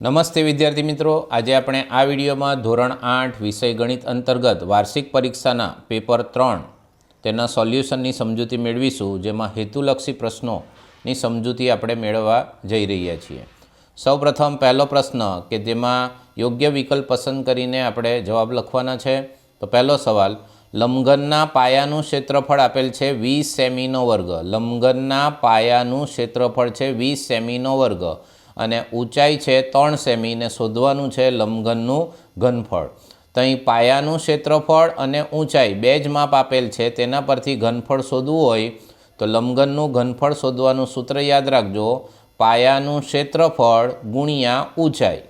નમસ્તે વિદ્યાર્થી મિત્રો, આજે આપણે આ વિડીયોમાં ધોરણ 8 વિષય ગણિત અંતર્ગત વાર્ષિક પરીક્ષાના પેપર 3 તેના સોલ્યુશનની સમજૂતી મેળવીશું, જેમાં હેતુલક્ષી પ્રશ્નોની સમજૂતી આપણે મેળવવા જઈ રહ્યા છીએ। સૌપ્રથમ પહેલો પ્રશ્ન કે જેમાં યોગ્ય વિકલ્પ પસંદ કરીને આપણે જવાબ લખવાના છે। તો પહેલો સવાલ, લંબઘનના પાયાનું ક્ષેત્રફળ આપેલ છે 20 સેમીનો વર્ગ। લંબઘનના પાયાનું ક્ષેત્રફળ છે 20 સેમીનો વર્ગ અને ઊંચાઈ છે 3 સેમી ને શોધવાનું છે લંબઘનનું ઘનફળ। તો અહીં પાયાનું ક્ષેત્રફળ અને ઊંચાઈ બે જ માપ આપેલ છે, તેના પરથી ઘનફળ શોધવું હોય તો લંબઘનનું ઘનફળ શોધવાનું સૂત્ર યાદ રાખજો, પાયાનું ક્ષેત્રફળ ગુણ્યા ઊંચાઈ।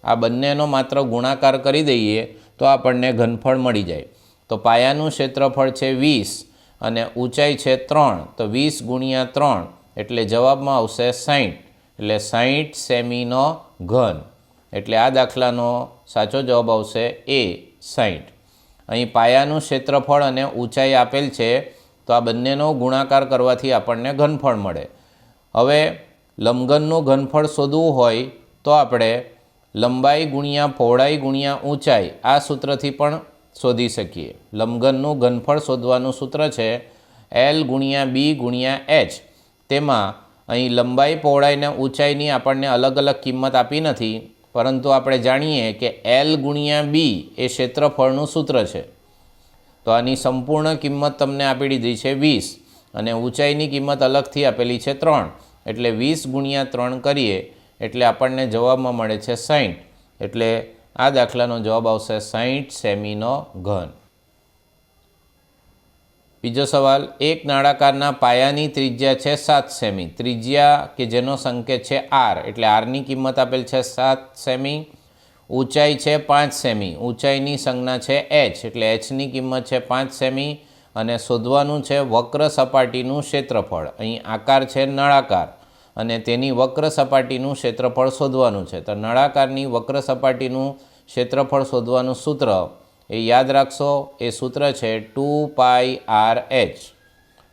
આ બંનેનો માત્ર ગુણાકાર કરી દઈએ તો આપણને ઘનફળ મળી જાય। તો પાયાનું ક્ષેત્રફળ છે 20 અને ઊંચાઈ છે 3, તો 20 ગુણ્યા 3 એટલે જવાબમાં આવશે 60, એટલે 60 સેમીનો ઘન। એટલે આ દાખલાનો સાચો જવાબ આવશે એ 60। અહીં પાયાનું ક્ષેત્રફળ અને ઊંચાઈ આપેલ છે, તો આ બંનેનો ગુણાકાર કરવાથી આપણને ઘનફળ મળે। હવે લંબઘનનું ઘનફળ શોધવું હોય તો આપણે લંબાઈ ગુણ્યા પહોળાઈ ગુણ્યા ઊંચાઈ આ સૂત્રથી પણ શોધી શકીએ। લંબઘનનું ઘનફળ શોધવાનું સૂત્ર છે L ગુણ્યા B ગુણ્યા H। તેમાં અહીં લંબાઈ પહોળાઈ અને ઊંચાઈની આપણને અલગ અલગ કિંમત આપી નથી, પરંતુ આપણે જાણીએ કે L ગુણ્યા B એ ક્ષેત્રફળનું સૂત્ર છે। તો આની સંપૂર્ણ કિંમત તમને આપી દીધી છે 20 અને ઊંચાઈની કિંમત અલગથી આપેલી છે 3, એટલે 20 ગુણ્યા 3 કરીએ એટલે આપણને જવાબમાં મળે છે 60। એટલે આ દાખલાનો જવાબ આવશે 60 સેમીનો ઘન। બીજો સવાલ, એક નળાકારના પાયાની ત્રિજ્યા છે 7 સેમી। ત્રિજ્યા કે જેનો સંકેત છે R, એટલે Rની કિંમત આપેલ છે 7 સેમી। ઊંચાઈ છે 5 સેમી, ઊંચાઈની સંજ્ઞા છે H, એટલે Hની કિંમત છે 5 સેમી અને શોધવાનું છે વક્ર સપાટીનું ક્ષેત્રફળ। અહીં આકાર છે નળાકાર અને તેની વક્ર સપાટીનું ક્ષેત્રફળ શોધવાનું છે। તો નળાકારની વક્ર સપાટીનું ક્ષેત્રફળ શોધવાનું સૂત્ર એ યાદ રાખશો, એ સૂત્ર છે 2πRh।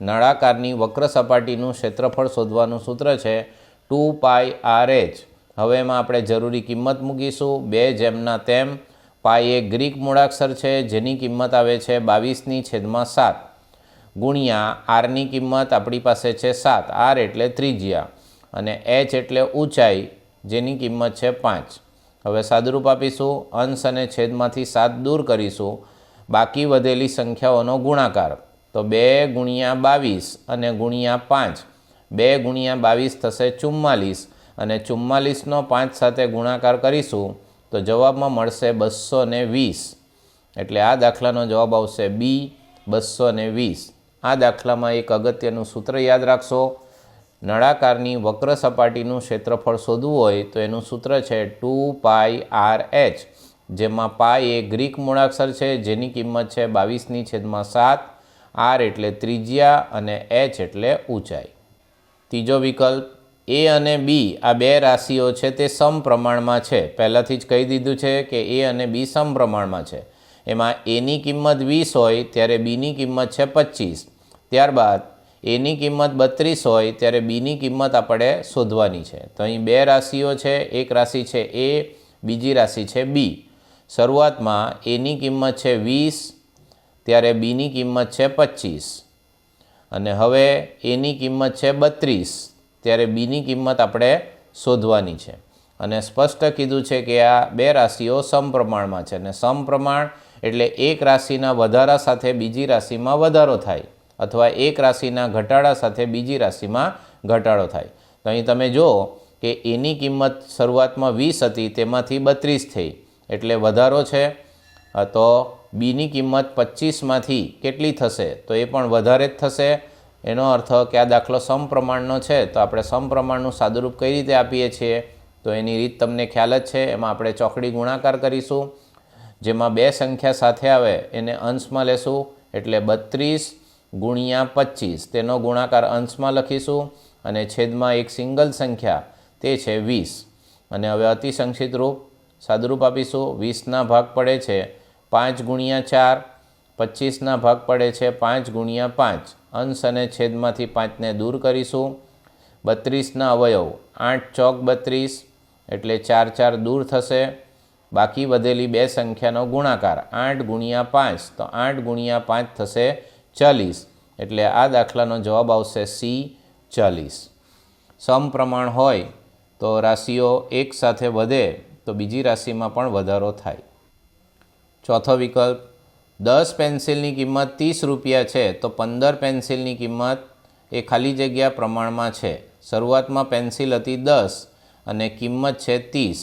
નળાકારની વક્ર સપાટીનું ક્ષેત્રફળ શોધવાનું સૂત્ર છે 2πRh। હવે એમાં આપણે જરૂરી કિંમત મૂકીશું, 2/તેમ। પાઈ એ ગ્રીક મૂળાક્ષર છે જેની કિંમત આવે છે 22/7 ગુણ્યા Rની કિંમત આપણી પાસે છે 7, R એટલે ત્રિજ્યા અને H એટલે ઊંચાઈ જેની કિંમત છે 5। હવે સાદુરૂપ આપીશું, અંશ અને છેદમાંથી 7 દૂર કરીશું, બાકી વધેલી સંખ્યાઓનો ગુણાકાર। તો 2 ગુણ્યા 22 અને ગુણ્યા 5, 2 ગુણ્યા 22 થશે 44 અને 44નો 5 સાથે ગુણાકાર કરીશું તો જવાબમાં મળશે 220। એટલે આ દાખલાનો જવાબ આવશે B 220। આ દાખલામાં એક અગત્યનું સૂત્ર યાદ રાખશો, નળાકારની વક્ર સપાટીનું ક્ષેત્રફળ શોધવું હોય તો એનું સૂત્ર છે 2πRh, જેમાં પાઈ એ ગ્રીક મૂળાક્ષર છે જેની કિંમત છે 22/7, R એટલે ત્રિજ્યા અને H એટલે ઊંચાઈ। ત્રીજો વિકલ્પ, A અને B આ બે રાશિઓ છે તે સમપ્રમાણમાં છે। પહેલાંથી જ કહી દીધું છે કે A અને B સમપ્રમાણમાં છે। એમાં Aની કિંમત 20 હોય ત્યારે Bની કિંમત છે 25, ત્યારબાદ Aની કિંમત 32 હોય ત્યારે Bની કિંમત આપણે શોધવાની છે। તો અહીં બે રાશિઓ છે, એક રાશિ છે A, બીજી રાશિ છે B। શરૂઆતમાં Aની કિંમત છે 20 ત્યારે Bની કિંમત છે 25 અને હવે Aની કિંમત છે 32 ત્યારે Bની કિંમત આપણે શોધવાની છે। અને સ્પષ્ટ કીધું છે કે આ બે રાશિઓ સમપ્રમાણમાં છે અને સમપ્રમાણ એટલે એક રાશિના વધારા સાથે બીજી રાશિમાં વધારો થાય અથવા એક રાશિના ઘટાડા સાથે બીજી રાશિમાં ઘટાડો થાય। તો અહીં તમે જુઓ કે એની કિંમત શરૂઆતમાં 20 હતી, તેમાંથી 32 થઈ એટલે વધારો છે। તો બીની કિંમત 25માંથી કેટલી થશે તો એ પણ વધારે જ થશે। એનો અર્થ કે આ દાખલો સમપ્રમાણનો છે, તો આપણે સમપ્રમાણનું સાદુરૂપ કઈ રીતે આપીએ છીએ તો એની રીત તમને ખ્યાલ જ છે। એમાં આપણે ચોકડી ગુણાકાર કરીશું, જેમાં બે સંખ્યા સાથે આવે એને અંશમાં લેશું, એટલે 32 ગુણ્યા 25 તેનો ગુણાકાર અંશમાં લખીશું અને છેદમાં એક સિંગલ સંખ્યા તે છે 20 અને હવે અતિસંક્ષિપ્ત રૂપ સાદુરૂપ આપીશું। 20ના ભાગ પડે છે 5 ગુણ્યા 4, 25ના ભાગ પડે છે 5 ગુણ્યા 5, અંશ અને છેદમાંથી 5ને દૂર કરીશું। 32ના અવયવ 8 ચોક 32 એટલે 4 4 દૂર થશે. બાકી વધેલી બે સંખ્યાનો ગુણાકાર 8 ગુણ્યા 5, તો 8 ગુણ્યા 5 થશે 40. એટલે આ દાખલાનો જવાબ આવશે સી 40. સમપ્રમાણ હોય તો રાશિઓ એક સાથે વધે તો બીજી રાશિમાં પણ વધારો થાય. ચોથો વિકલ્પ, 10 પેન્સિલની કિંમત 30 રૂપિયા છે તો 15 પેન્સિલની કિંમત એ ખાલી જગ્યા પ્રમાણમાં છે. શરૂઆતમાં પેન્સિલ હતી 10 અને કિંમત છે 30.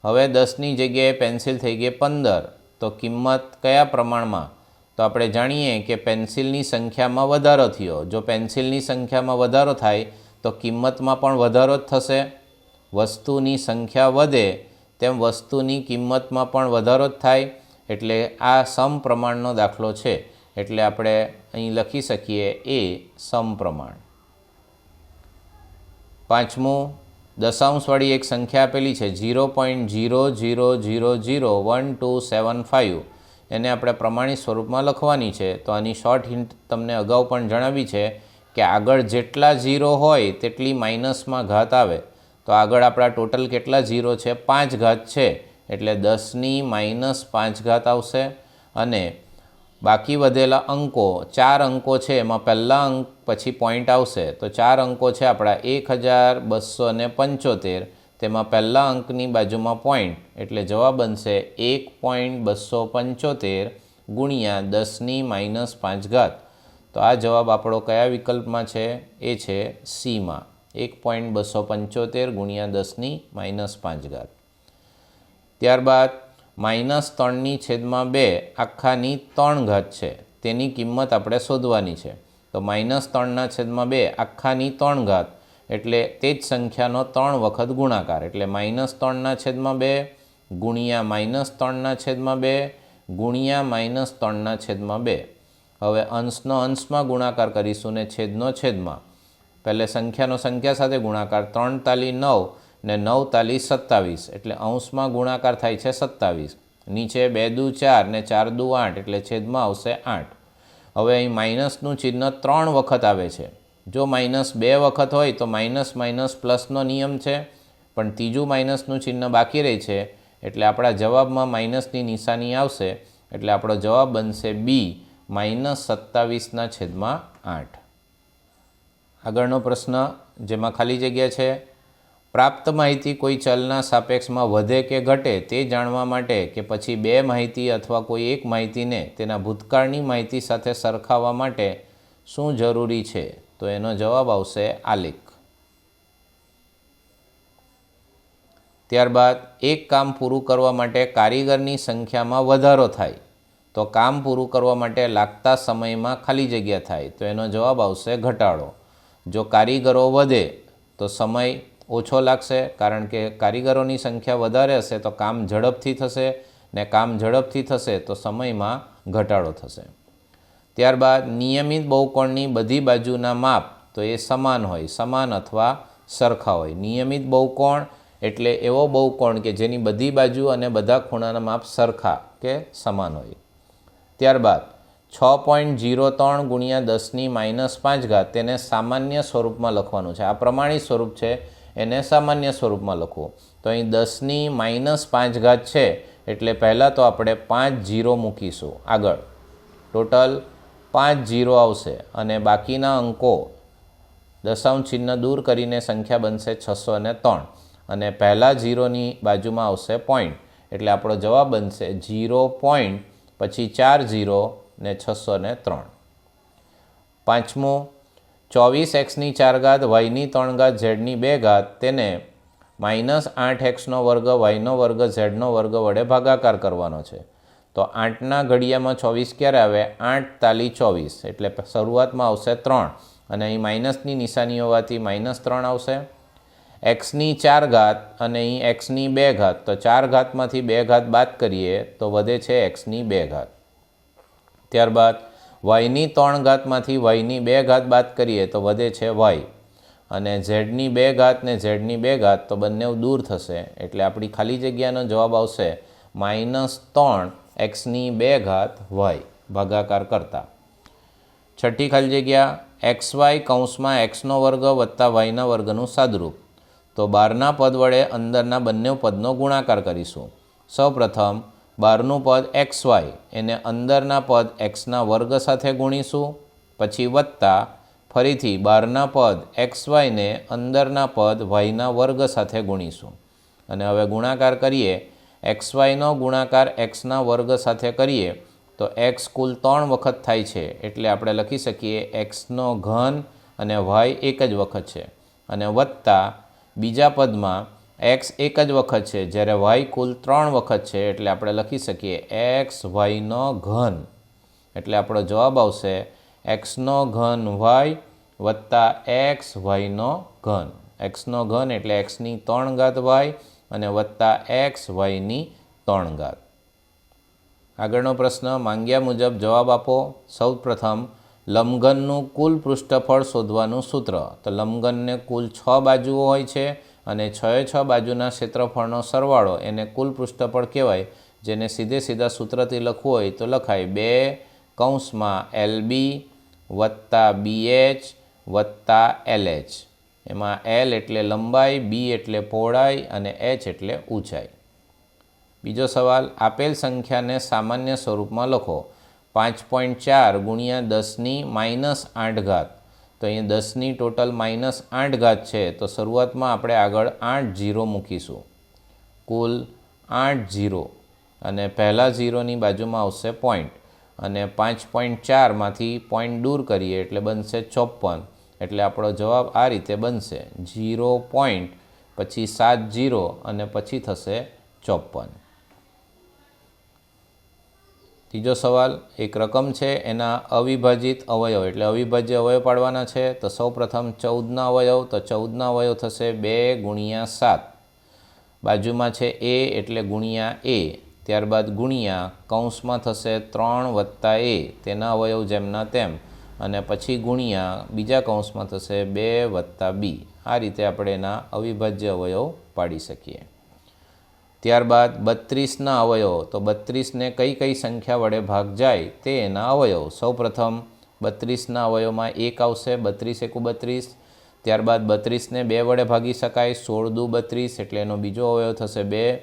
હવે 10ની જગ્યાએ પેન્સિલ થઈ ગઈ 15, તો કિંમત કયા પ્રમાણમાં? તો આપણે જાણીએ કે પેન્સિલની સંખ્યામાં વધારો થયો. જો પેન્સિલની સંખ્યામાં વધારો થાય તો કિંમતમાં પણ વધારો જ થશે. વસ્તુની સંખ્યા વધે તેમ વસ્તુની કિંમતમાં પણ વધારો જ થાય. એટલે આ સમપ્રમાણનો દાખલો છે. એટલે આપણે અહીં લખી શકીએ એ સમપ્રમાણ. પાંચમું, દશાંશવાળી એક સંખ્યા આપેલી છે 0.00001275. એને આપણે પ્રમાણિત સ્વરૂપમાં લખવાની છે. તો આની શોર્ટ હિન્ટ તમને અગાઉ પણ જણાવી છે કે આગળ જેટલા 0 હોય તેટલી માઇનસમાં ઘાત આવે. તો આગળ આપણા ટોટલ કેટલા 0 છે? 5 ઘાત છે. એટલે 10ની -5 ઘાત આવશે. અને બાકી વધેલા અંકો 4 અંકો છે, એમાં પહેલા અંક પછી પોઈન્ટ આવશે. તો 4 અંકો છે આપણા 1275. તેમાં પહેલા અંકની બાજુમાં પોઈન્ટ, એટલે જવાબ બનશે 1.275 ગુણ્યા 10ની -5 ઘાત. તો આ જવાબ આપણો કયા વિકલ્પમાં છે? એ છે સીમાં, 1.275 ગુણ્યા 10ની -5 ઘાત. ત્યારબાદ -3/2 આખાની 3 ઘાત છે, તેની કિંમત આપણે શોધવાની છે. તો -3/2 આખાની 3 ઘાત એટલે તે જ સંખ્યાનો 3 વખત ગુણાકાર. એટલે -3/2 ગુણ્યા -3/2 ગુણ્યા -3/2. હવે અંશનો અંશમાં ગુણાકાર કરીશું ને છેદનો છેદમાં. પહેલે સંખ્યાનો સંખ્યા સાથે ગુણાકાર. 3 તાલી 9 ને 9 તાલી 27. એટલે અંશમાં ગુણાકાર થાય છે 27. નીચે 2 દુ 4 ને 4 દુ 8. એટલે છેદમાં આવશે 8. હવે અહીં માઇનસનું ચિહ્ન 3 વખત આવે છે. જો -2 વખત હોય તો માઇનસ માઇનસ પ્લસનો નિયમ છે, પણ ત્રીજું માઇનસનું ચિહ્ન બાકી રહે છે. એટલે આપણા જવાબમાં માઇનસની નિશાની આવશે. એટલે આપણો જવાબ બનશે બી, -27/8. આગળનો પ્રશ્ન જેમાં ખાલી જગ્યા છે, પ્રાપ્ત માહિતી કોઈ ચલના સાપેક્ષમાં વધે કે ઘટે તે જાણવા માટે કે પછી બે માહિતી અથવા કોઈ એક માહિતીને તેના ભૂતકાળની માહિતી સાથે સરખાવવા માટે શું જરૂરી છે? તો એનો જવાબ આવશે આલેખ. ત્યારબાદ એક કામ પૂરું કરવા માટે કારીગરની સંખ્યામાં વધારો થાય તો કામ પૂરું કરવા માટે લાગતા સમયમાં ખાલી જગ્યા થાય. તો એનો જવાબ આવશે ઘટાડો. જો કારીગરો વધે તો સમય ઓછો લાગશે, કારણ કે કારીગરોની સંખ્યા વધારે હશે તો કામ ઝડપથી થશે, ને કામ ઝડપથી થશે તો સમયમાં ઘટાડો થશે. ત્યારબાદ નિયમિત બહુકોણની બધી બાજુના માપ તો એ સમાન હોય, સમાન અથવા સરખા હોય. નિયમિત બહુકોણ એટલે એવો બહુકોણ કે જેની બધી બાજુ અને બધા ખૂણાના માપ સરખા કે સમાન હોય. ત્યારબાદ 6.03 ગુણ્યા 10ની -5 ઘાત તેને સામાન્ય સ્વરૂપમાં લખવાનું છે. આ પ્રમાણિત સ્વરૂપ છે, એને સામાન્ય સ્વરૂપમાં લખવું. તો અહીં 10ની -5 ઘાત છે એટલે પહેલાં તો આપણે 5 0 મૂકીશું. આગળ ટોટલ 5 0 આવશે અને બાકીના અંકો દશાંશ ચિહ્ન દૂર કરીને સંખ્યા બનશે 603. અને પહેલા 0ની બાજુમાં આવશે પોઈન્ટ, એટલે આપણો જવાબ બનશે 0 પોઈન્ટ પછી 4 0 ને 603. પાંચમું, 24x4 y3 z2 તેને -8x2 y2 z2 વડે ભાગાકાર કરવાનો છે. તો 8ના ઘડિયામાં 24 ક્યારે આવે? 8 તાલી 24. એટલે શરૂઆતમાં આવશે 3 અને અહીં માઇનસની નિશાની હોવાથી -3 આવશે. x4 અને અહીં x2. તો 4 ઘાતમાંથી 2 ઘાત બાદ કરીએ તો વધે છે x2. ત્યારબાદ y3 માંથી y2 બાદ કરીએ તો વધે છે y. અને z2 ને z2 તો બંને દૂર થશે. એટલે આપણી ખાલી જગ્યાનો જવાબ આવશે -3x2 y ભાગાકાર કરતા. છઠ્ઠી ખાલી જગ્યા xy કૌંસમાં x2 વત્તા yના વર્ગનું સાદુરૂપ. તો બહારના પદ વડે અંદરના બંને પદનો ગુણાકાર કરીશું. સૌપ્રથમ બહારનું પદ XY એને અંદરના પદ Xના વર્ગ સાથે ગુણીશું. પછી વત્તા ફરીથી બહારના પદ XYને અંદરના પદ Yના વર્ગ સાથે ગુણીશું. અને હવે ગુણાકાર કરીએ. XYનો ગુણાકાર Xના વર્ગ સાથે કરીએ તો X કુલ 3 વખત થાય છે, એટલે આપણે લખી શકીએ Xનો ઘન અને Y એક જ વખત છે. અને વત્તા બીજા પદમાં X એક જ વખત છે જ્યારે Y કુલ 3 વખત છે, એટલે આપણે લખી શકીએ XYનો ઘન. એટલે આપણો જવાબ આવશે Xનો ઘન Y વત્તા XYનો ઘન. Xનો ઘન એટલે Xની 3 ઘાત Y અને વત્તા XYની 3 ઘાત. આગળનો પ્રશ્ન, માંગ્યા મુજબ જવાબ આપો. સૌપ્રથમ લંબઘનનું કુલ પૃષ્ઠફળ શોધવાનું સૂત્ર. તો લંબઘનને કુલ 6 બાજુઓ હોય છે અને 6 બાજુના ક્ષેત્રફળનો સરવાળો એને કુલ પૃષ્ઠફળ કહેવાય, જેને સીધા સૂત્રથી લખવું હોય તો લખાય 2 કૌંસમાં LB વત્તા BH વત્તા LH. એમાં L એટલે લંબાઈ, B એટલે પહોળાઈ અને H એટલે ઊંચાઈ. બીજો સવાલ, આપેલ સંખ્યાને સામાન્ય સ્વરૂપમાં લખો. 5.4 ગુણ્યા 10ની -8 ઘાત. તો અહીંયા 10ની ટોટલ -8 ઘાત છે, તો શરૂઆતમાં આપણે આગળ 8 ઝીરો મૂકીશું. કુલ 8 ઝીરો અને પહેલા ઝીરોની બાજુમાં આવશે પોઈન્ટ અને 5.4માંથી પોઈન્ટ દૂર કરીએ એટલે બનશે 54. એટલે આપણો જવાબ આ રીતે બનશે 0 પોઈન્ટ પછી 7 ઝીરો અને પછી થશે 54. ત્રીજો સવાલ, એક રકમ છે એના અવિભાજિત અવયવ એટલે અવિભાજ્ય અવયવ પાડવાના છે. તો સૌપ્રથમ 14ના અવયવ, તો 14ના અવયવ થશે 2 ગુણ્યા 7. બાજુમાં છે A એટલે ગુણ્યા A, ત્યારબાદ ગુણ્યા કૌંસમાં થશે 3 વત્તા A તેના અવયવ જેમના તેમ, અને પછી ગુણ્યા બીજા કૌંસમાં થશે 2 વત્તા B. આ રીતે આપણે એના અવિભાજ્ય અવયવ પાડી શકીએ. ત્યારબાદ 32ના અવયવ, તો 32ને કઈ સંખ્યા વડે ભાગ જાય તે એના અવયવ. સૌપ્રથમ 32ના અવયવમાં 1 આવશે, 32 એકુ 32. ત્યારબાદ 32ને 2 વડે ભાગી શકાય, 16 દુ 32 એટલે એનો બીજો અવયવ થશે 2.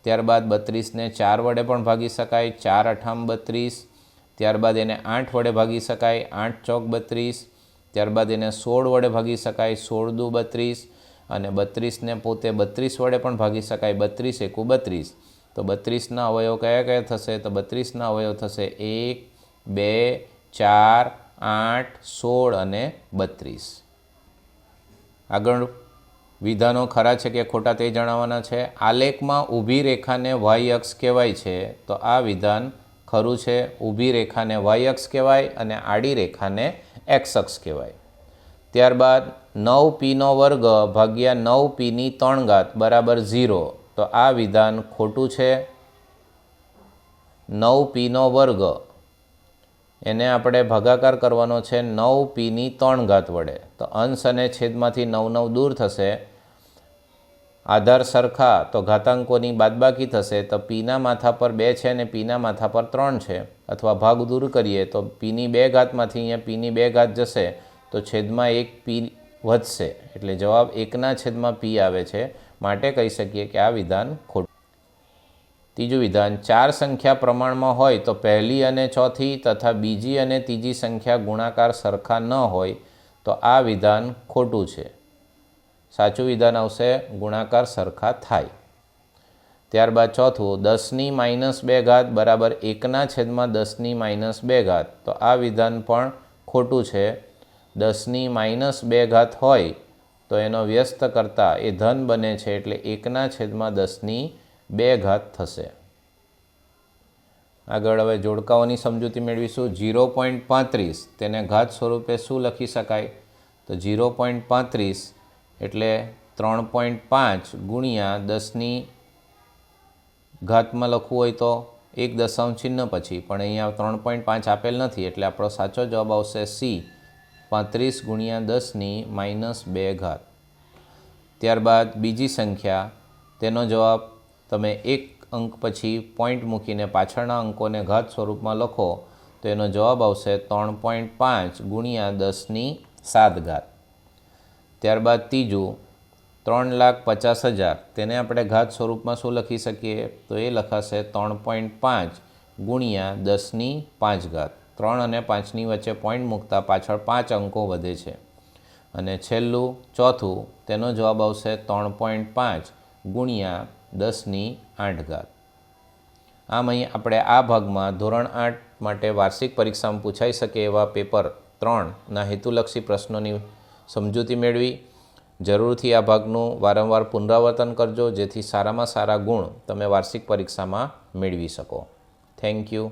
ત્યારબાદ 32ને 4 વડે પણ ભાગી શકાય, 4 અઠામ 32. ત્યારબાદ એને 8 વડે ભાગી શકાય, 8 ચોક 32. ત્યારબાદ એને 16 વડે ભાગી શકાય, 16 દુ 32. અને 32ને પોતે 32 વડે પણ ભાગી શકાય, 32 એકુ 32. તો 32ના અવયવ કયા થશે? તો 32ના અવયવ થશે 1, 2, 4, 8, 16 અને 32. આગળ વિધાનો ખરા છે કે ખોટા તે જણાવવાના છે. આલેખમાં ઊભી રેખાને y અક્ષ કહેવાય છે, તો આ વિધાન ખરું છે. ઊભી રેખાને y અક્ષ કહેવાય અને આડી રેખાને x અક્ષ કહેવાય. ત્યારબાદ 9p² ભાગ્યા 9p ની 3 ઘાત બરાબર 0. તો આ વિધાન ખોટું છે. 9p² એને આપણે ભાગાકાર કરવાનો છે 9p ની 3 ઘાત વડે. તો અંશ અને છેદમાંથી 9 દૂર થશે. આધાર સરખા તો ઘાતાંકોની બાદબાકી થશે. તો પીના માથા પર 2 છે અને પીના માથા પર 3 છે. અથવા ભાગ દૂર કરીએ તો પીની 2 ઘાતમાંથી અહીંયા પીની 2 ઘાત જશે, તો છેદમાં 1 પી વધશે. એટલે જવાબ 1/p આવે છે. માટે કહી શકીએ કે આ વિધાન ખોટું. ત્રીજું વિધાન, 4 સંખ્યા પ્રમાણમાં હોય તો પહેલી અને ચોથી તથા બીજી અને ત્રીજી સંખ્યા ગુણાકાર સરખા ન હોય, તો આ વિધાન ખોટું છે. સાચું વિધાન આવશે ગુણાકાર સરખા થાય. ત્યારબાદ ચોથું, 10ની -2 ઘાત બરાબર 1/10ની -2 ઘાત. તો આ વિધાન પણ ખોટું છે. 10ની -2 ઘાત હોય તો એનો વ્યસ્ત કરતાં એ ધન બને છે, એટલે 1/10ની 2 ઘાત થશે. આગળ હવે જોડકાઓની સમજૂતી મેળવીશું. 0.35 તેને ઘાત સ્વરૂપે શું લખી શકાય? તો 0.35 એટલે 3.5 ગુણ્યા 10ની ઘાતમાં લખવું હોય તો 1 દશાંશ ચિહ્ન પછી, પણ અહીંયા 3.5 આપેલ નથી, એટલે આપણો સાચો જવાબ આવશે C, 35 ગુણ્યા 10ની -2 ઘાત. ત્યારબાદ બીજી સંખ્યા, તેનો જવાબ તમે એક અંક પછી પોઈન્ટ મૂકીને પાછળના અંકોને ઘાત સ્વરૂપમાં લખો તો એનો જવાબ આવશે 3.5 ગુણ્યા 10ની 7 ઘાત. ત્યારબાદ ત્રીજું, 3,50,000 તેને આપણે ઘાત સ્વરૂપમાં શું લખી શકીએ? તો એ લખાશે 3.5 ગુણ્યા 10⁵ 3 અને 5ની વચ્ચે પોઈન્ટ મૂકતા પાછળ 5 અંકો વધે છે. અને છેલ્લું ચોથું તેનો જવાબ આવશે 3.5 ગુણ્યા 10⁸. આમ અહીં આપણે આ ભાગમાં ધોરણ 8 માટે વાર્ષિક પરીક્ષામાં પૂછાઈ શકે એવા પેપર 3ના હેતુલક્ષી પ્રશ્નોની સમજૂતી મેળવી. જરૂરથી આ ભાગનું વારંવાર પુનરાવર્તન કરજો, જેથી સારામાં સારા ગુણ તમે વાર્ષિક પરીક્ષામાં મેળવી શકો. Thank you.